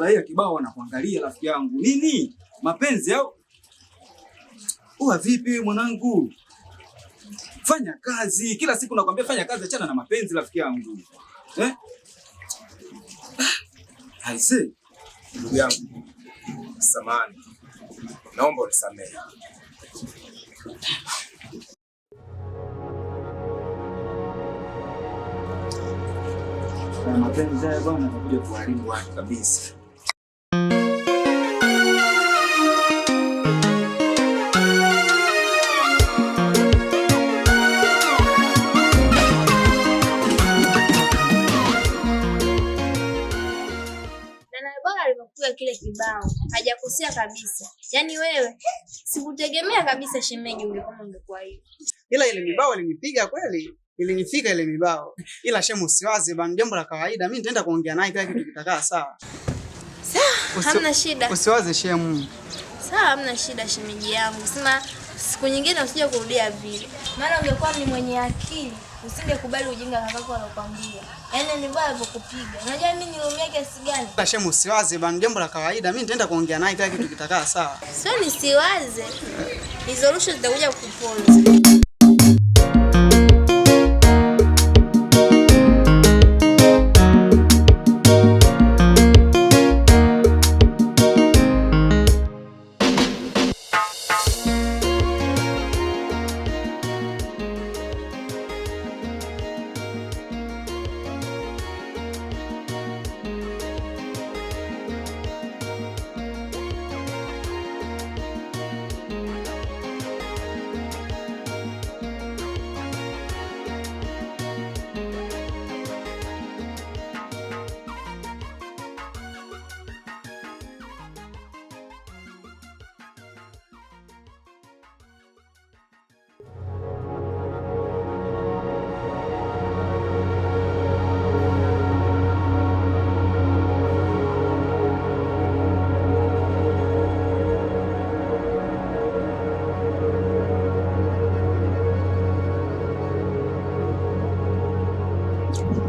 raia kibao wanakuangalia rafiki yangu. Nini? Mapenzi au? Uwa vipi mwanangu? Fanya kazi. Kila siku nakwambia fanya kazi, achana na mapenzi rafiki yangu. Haise, ndugu yangu. Samahani. Naomba unisamehe. Mapenzi haya bwana yanakuja kuharibu watu kabisa. Alivyokuwa kile kibao hajakosea kabisa. Yaani wewe sikutegemea kabisa shemeji ungekuwa hivi. Ila ile mibao ilinipiga kweli. Ilinifika ile mibao. Ila shemu usiwaze bana, jambo la kawaida. Mimi nitaenda kuongea naye kila kitu kitakaa sawa. Sawa, hamna shida. Usiwaze shemu. Sawa, hamna shida shemeji yangu. Sema siku nyingine usije kurudia vile. Maana ungekuwa ni mwenye akili, usingekubali ujinga kakako alokuambia. Yaani ni baya kukupiga. Unajua mimi niliumia kiasi gani? Ila shemu usiwaze bana, jambo la kawaida. Mimi nitaenda kuongea naye kila kitu kitakaa sawa. Sio nisiwaze. Resolution zitakuja kukuponza.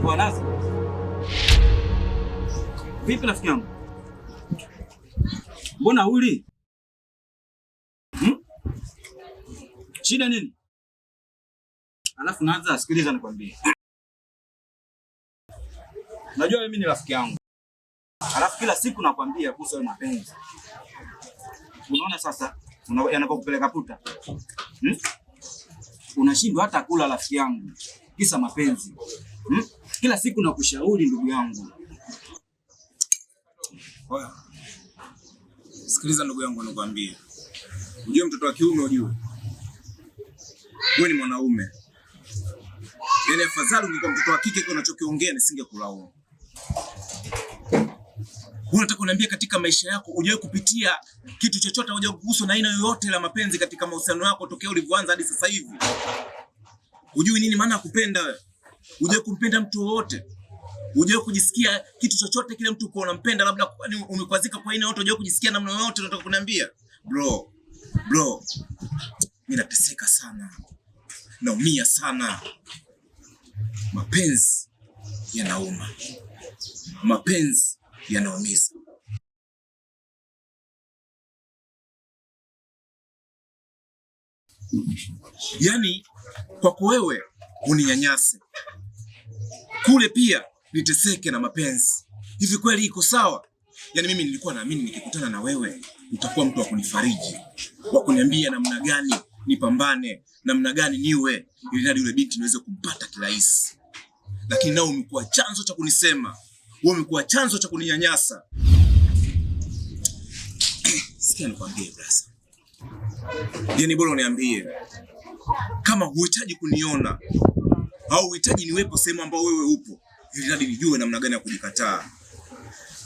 Bwana vipi rafiki yangu? Mbona uli? Shida nini? Alafu naanza sikiliza nikwambie. Najua mimi ni rafiki yangu. Alafu kila siku nakwambia kuhusu mapenzi. Unaona sasa yanapokupeleka puta. Unashindwa hata kula rafiki yangu. Kisa mapenzi. Kila siku nakushauri ndugu yangu. Oya. Sikiliza ndugu yangu nakwambia. Ujue mtoto wa kiume ujue. Wewe ni mwanaume. Yaani afadhali ungekuwa mtoto wa kike kwa unachokiongea nisingekulaumu. Unataka kuniambia katika maisha yako hujawahi kupitia kitu chochote, hujawahi kuhusu na aina yoyote la mapenzi katika mahusiano yako tokea ulivyoanza hadi sasa hivi? Hujui nini maana ya kupenda wewe? Hujawahi kumpenda mtu wowote? Hujawahi kujisikia kitu chochote kile mtu uko unampenda, labda umekwazika kwa aina yote, hujawahi kujisikia namna yoyote? Unataka kuniambia? Bro, mimi nateseka sana. Naumia sana. Mapenzi yanauma. Mapenzi yanaumiza. Yaani kwako wewe uninyanyase, kule pia niteseke na mapenzi. Hivi kweli iko sawa? Yaani mimi nilikuwa naamini nikikutana na wewe utakuwa mtu wa kunifariji, wa kuniambia namna gani nipambane, namna gani niwe, ili hadi yule binti niweze kumpata kirahisi. Lakini nao umekuwa chanzo cha kunisema, wewe umekuwa chanzo cha kuninyanyasa. Sikia nikwambie brasa. Yaani bora uniambie kama huhitaji kuniona au huhitaji niwepo sehemu ambao wewe upo, ili hadi nijue namna gani ya kujikataa.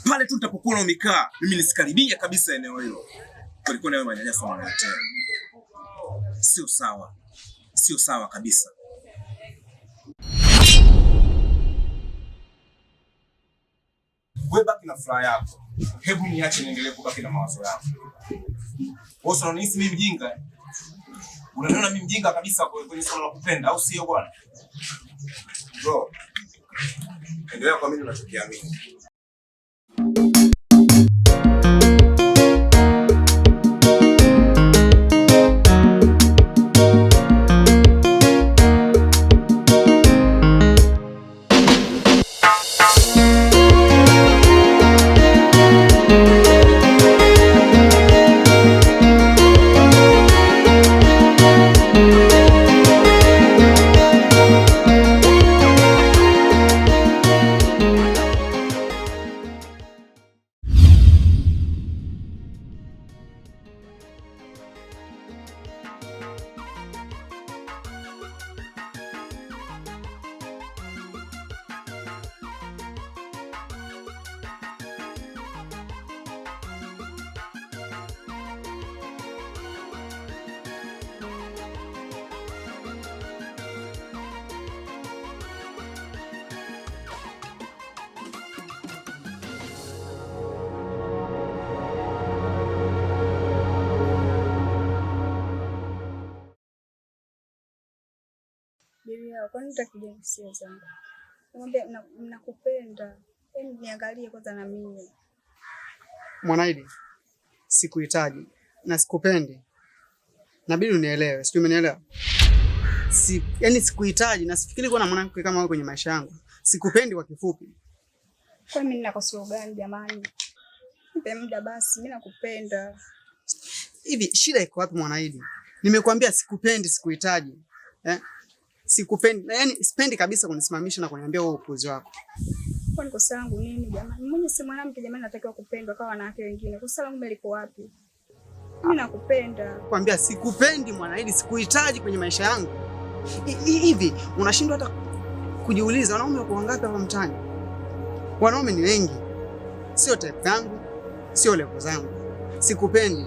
Pale tu nitapokuwa umekaa, mimi nisikaribia kabisa eneo hilo. Kulikuwa na wewe manyanyaso unaletea. Sio sawa. Sio sawa kabisa. Wewe baki na furaha yako. Hebu niache niendelee kubaki na mawazo yangu. Wewe unanihisi mimi mjinga? Unaniona mimi mjinga kabisa kwenye swala la kupenda au sio bwana? Bro. Endelea kuamini unachokiamini. yao. Kwani utakuja hisia zangu? Namwambia nakupenda. Yaani niangalie kwanza na mimi. Mwanaidi, sikuhitaji na sikupendi. Nabidi unielewe, sijui umenielewa? Yaani sikuhitaji na sifikiri kuwa na mwanamke kama wewe kwenye maisha yangu. Sikupendi kwa kifupi. Kwa mimi ninakosoa gani jamani? Nipe muda basi, mimi nakupenda. Hivi shida iko wapi Mwanaidi? Nimekuambia sikupendi, sikuhitaji. Sikupendi. Yaani sipendi kabisa kunisimamisha na kuniambia wewe upuzi wako. Kwa nini kosa langu nini jamani? Mimi si mwanamke jamani, natakiwa kupendwa kama wanawake wengine. Kosa langu liko wapi? Mimi nakupenda. Kwambia sikupendi Mwanaidi, sikuhitaji kwenye maisha yangu. Hivi unashindwa hata kujiuliza wanaume wako wangapi hapa mtaani? Wanaume ni wengi. Sio type yangu, sio level zangu. Sikupendi.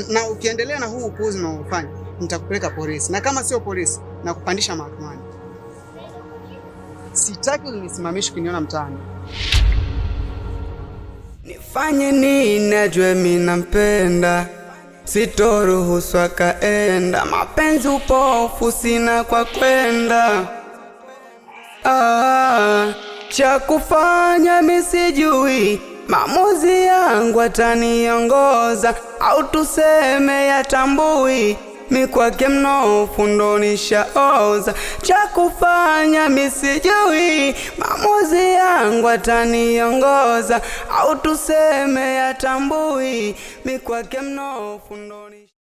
Na ukiendelea na huu upuuzi unaofanya, nitakupeleka polisi. Na kama sio polisi, nakupandisha mahakamani. Sitaki unisimamishe kuniona mtaani. Nifanye nini najue mimi nampenda, sitoruhusu akaenda, mapenzi upofu sina kwa kwenda. Cha kufanya mimi sijui, maamuzi yangu ataniongoza, au tuseme yatambui, mi kwake mnofu ndo nishaoza. Cha kufanya mimi sijui, maamuzi yangu ataniongoza, au tuseme yatambui, mi kwake mnofu ndo nishaoza.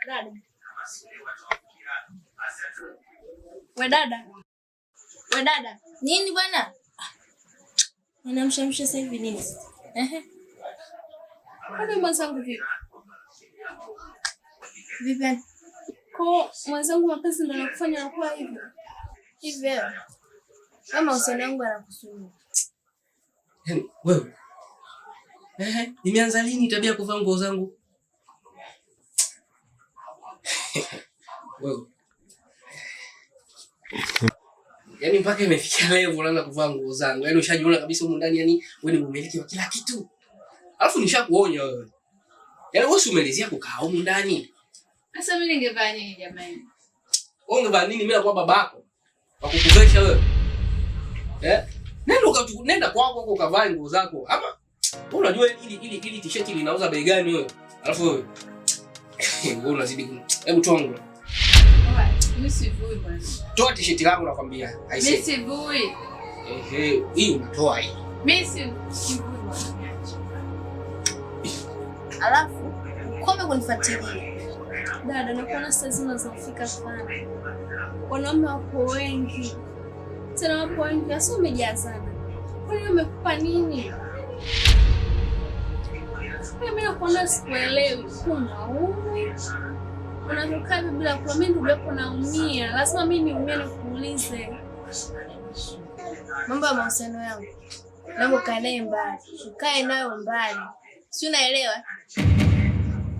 Dada. We dada. We dada. Nini bwana? Ninamshamsha sasa hivi nini? Kwani mwenzangu vipi? Vipi? Kwa mwenzangu mapenzi ndio anakufanya unakuwa hivyo. Hivi. Kama useni wangu anakusumbua. Yaani wewe. Nimeanza lini tabia kuvaa nguo zangu? Wewe. Yaani mpaka imefikia level unaanza kuvaa nguo zangu. Yaani ushajiona kabisa huko ndani, yani wewe ni mmiliki wa kila kitu. Alafu nishakuonya wewe. Yaani wewe umelizia kukaa huko ndani. Sasa mimi ningevaa nini jamani? Wewe ungevaa nini? Mimi nakuwa babako. Wakukuvesha wewe. Nenda kwako huko ukavae nguo zako. Ama wewe unajua ili t-shirt linauza bei gani wewe? Alafu wewe unazidi. Hebu toa nguo. Mimi sivui bwana. Toa t-shirt langu nakwambia. Mimi sivui. Hii unatoa hii. Mimi sivui bwana. Alafu kome kunifuatilia. Dada, nakuona saa zinazofika sana. Wanaume wapo wengi. Tena wapo wengi, hasa umejazana. Kwani umekupa nini? Mimi nakuona sikuelewi. Unaume? Unavyokaa bila kwa mimi ndio yako naumia. Lazima mimi niumie nikuulize. Mambo ya mahusiano yangu. Naomba ukae naye mbali. Ukae nayo mbali. Si unaelewa?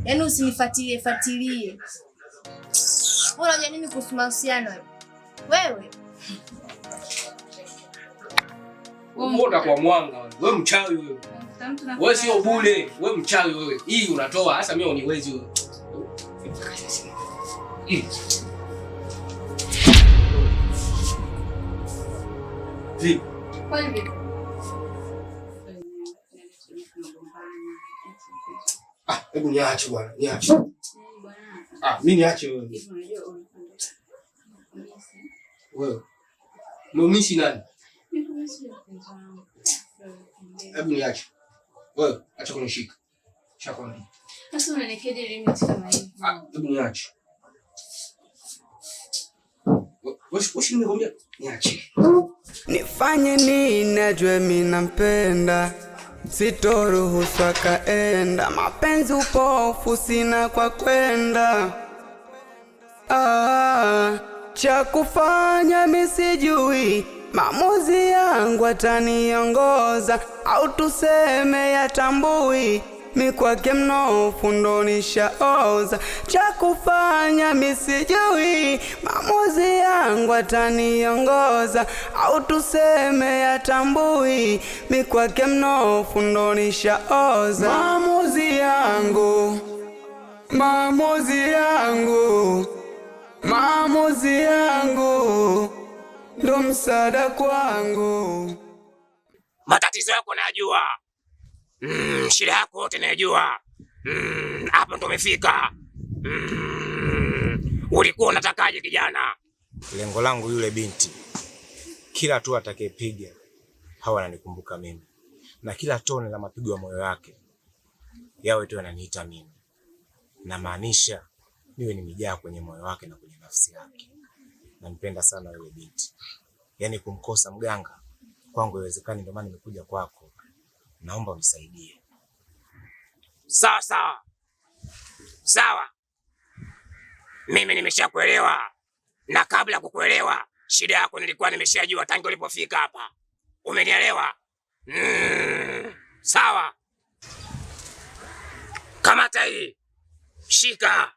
Yaani usinifuatilie. Wewe unajua nini kuhusu mahusiano wewe? Mbona kwa mwanga wewe? Wewe mchawi wewe. Wewe sio bure, wewe mchawi wewe. Hii unatoa hasa mimi uniwezi wewe. Vipi? Kwani vipi? Hebu niache bwana, niache. Mimi niache wewe. Wewe. Mumisi nani? Hebu niache. Wewe, acha kunishika. Shakwambia. Sasa unanekeje limit kama hivi? Hebu niache. Wewe nimekwambia niache. Nifanye nini najue mimi nampenda, sitoruhusu akaenda, mapenzi upofu sina kwa kwenda. Cha kufanya mimi sijui, maamuzi yangu ataniongoza, au tuseme yatambui, mi kwake mnofu ndo nishaoza. Cha kufanya mimi sijui, maamuzi yangu ataniongoza, au tuseme yatambui, mi kwake mnofu ndo nishaoza. Maamuzi yangu maamuzi yangu, maamuzi yangu ndo msaada kwangu. Matatizo yako najua, shida yako yote najua. Hapo ndo umefika. Ulikuwa unatakaje kijana? Lengo langu yule binti, kila tu atakayepiga hawa ananikumbuka mimi, na kila tone la mapigo ya moyo wake yawe tu yananiita mimi. Na maanisha niwe nimejaa kwenye moyo wake na kwenye nafsi yake. Nampenda sana yule binti, yaani kumkosa mganga kwangu haiwezekani, ndio maana nimekuja kwako. Naomba unisaidie. Sawa sawa sawa, mimi nimeshakuelewa, na kabla ya kukuelewa shida yako nilikuwa nimeshajua tangu ulipofika hapa. Umenielewa? Sawa, kamata hii, shika,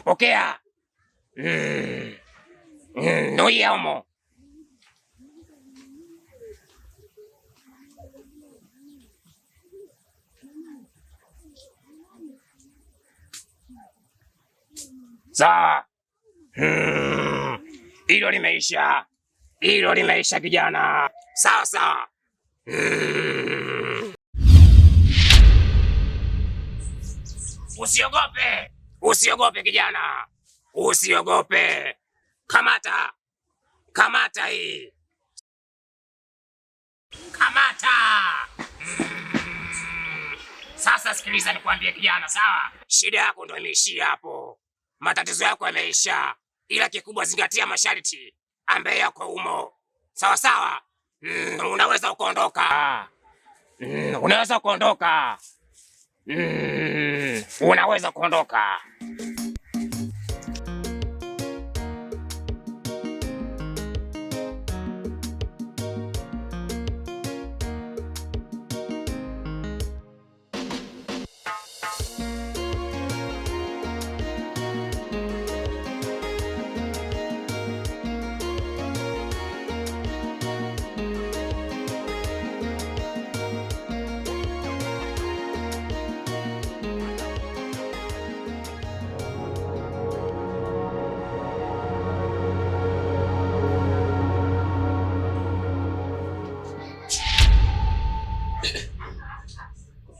pokea, nuia humo. Sawa. Hilo limeisha. Hilo limeisha kijana. Sawa sawa. Usiogope. Usiogope kijana. Usiogope. Kamata. Kamata hii. Kamata. Sasa sikiliza nikwambie kijana, sawa? Shida yako ndio imeishia hapo. Matatizo yako yameisha, ila kikubwa zingatia masharti ambaye yako humo. Sawa sawa? Unaweza kuondoka. Unaweza kuondoka. Unaweza kuondoka.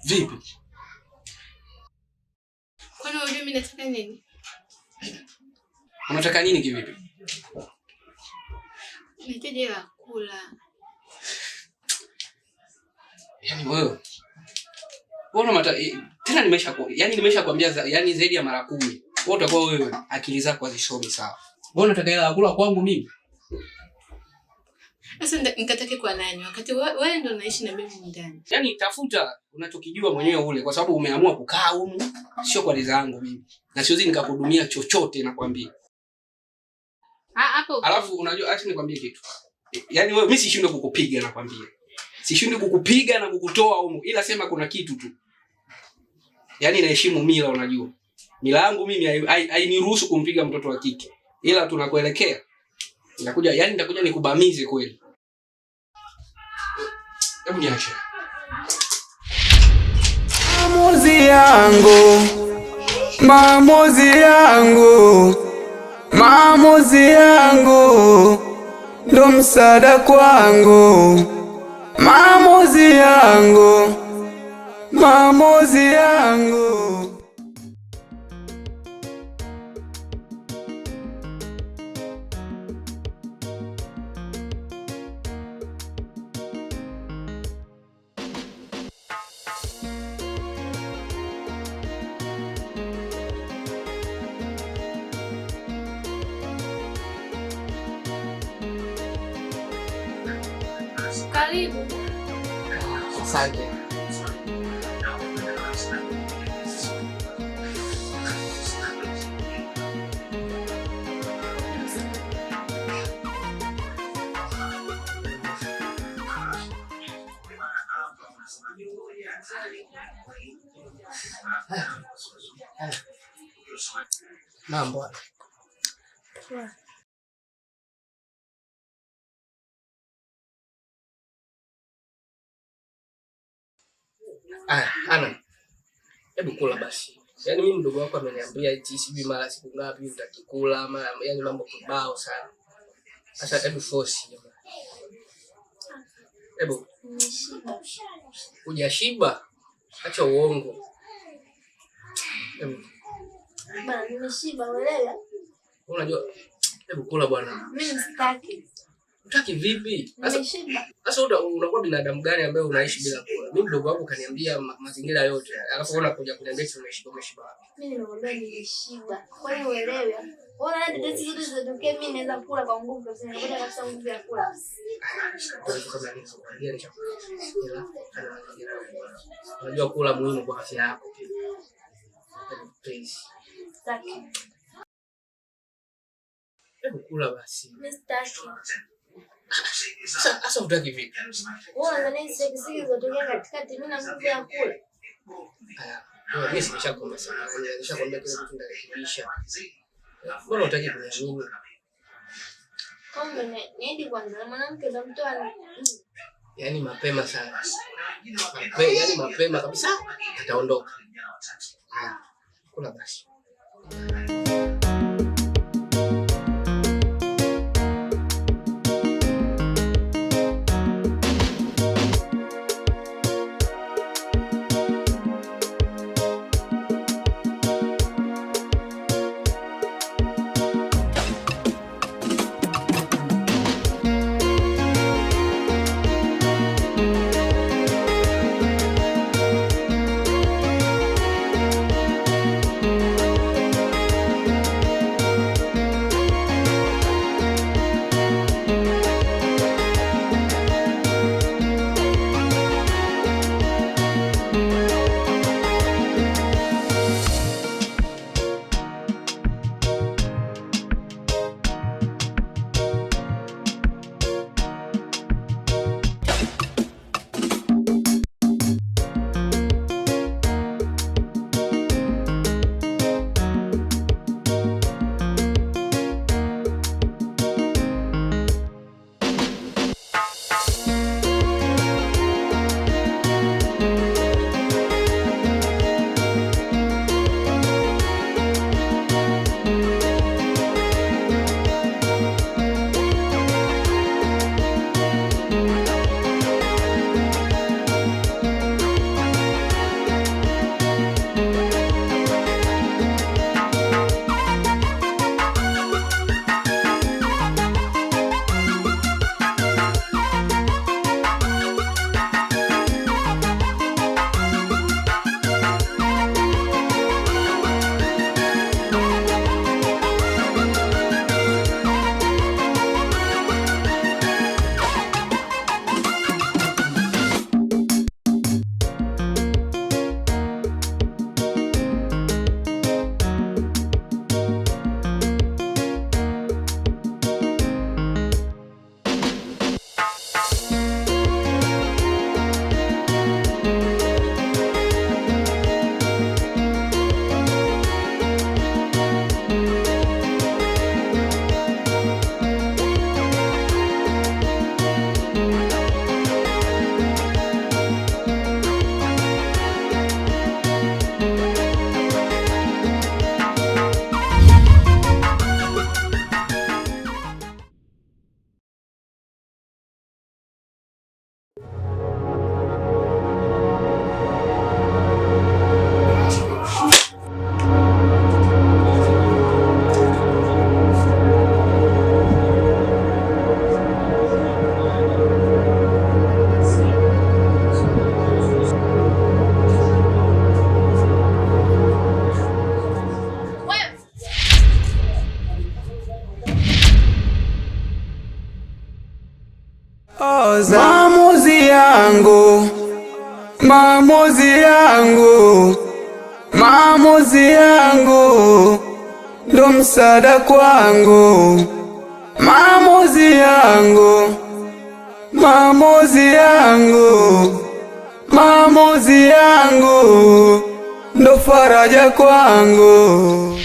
Vipi? Kwani unajua mimi nataka nini? Unataka nini kivipi? Nahitaji la kula. Yaani wewe. Tena nimeshakwambia yani zaidi ya mara 10. Wewe utakuwa wewe akili zako hazishomi sawa. Wewe unataka hela ya kula kwangu mimi? Sasa nikatake kwa nani wakati wewe ndio unaishi na mimi ndani? Yaani tafuta unachokijua mwenyewe ule, kwa sababu umeamua kukaa humu, sio kwa ridhaa yangu mimi. Na siwezi nikakuhudumia chochote nakwambia. Hapo. Alafu unajua acha nikwambie kitu. Yaani wewe mimi sishindwe kukupiga nakwambia. Sishindwe kukupiga na kukutoa humu, ila sema kuna kitu tu. Yaani naheshimu mila, unajua. Mila yangu mimi hainiruhusu kumpiga mtoto wa kike. Ila tunakuelekea. Nitakuja nikubamize kweli. Hebu niache. Maamuzi yangu, maamuzi yangu, maamuzi yangu ndo msaada kwangu. Maamuzi yangu, maamuzi yangu. Karibu. Asante. Mambo. Ana. Hebu kula basi. Yaani mimi mdogo wako ameniambia eti sijui mara siku ngapi utakikula mara, yaani mambo kibao sana. Sasa hebu force jamani. Hebu. Hujashiba? Acha uongo. Bana nimeshiba wewe. Unajua hebu kula bwana. Mimi sitaki. Utaki vipi? Nimeshiba. Sasa unakuwa binadamu gani ambaye unaishi bila kula? Mimi mdogo wako kaniambia mazingira yote. Alafu unakuja kuniambia umeshiba wapi? Mimi nimekwambia nimeshiba. Kwa nini uelewe? Unaona tetesi zote zinatokea, mimi naweza kula kwa nguvu kabisa. Napata kabisa nguvu ya kula. Unajua kula muhimu kwa afya yako pia. Please. Sitaki. Hebu kula basi. Mimi sitaki. Sasa utaki vipi? Wewe unadhani sisi zinatokea katikati, mimi na nguvu ya kula? Mimi nimeshakwambia sana. Nimeshakwambia kile kitu ndarekebisha. Mbona utaki kuniamini? Kombe niende kwanza, mwanamke ndo mtoa. Yaani mapema sana. Yaani mapema kabisa ataondoka. Kula basi. Maamuzi yangu, maamuzi yangu, maamuzi yangu ndo msaada kwangu. Maamuzi yangu, maamuzi yangu, maamuzi yangu ndo faraja kwangu.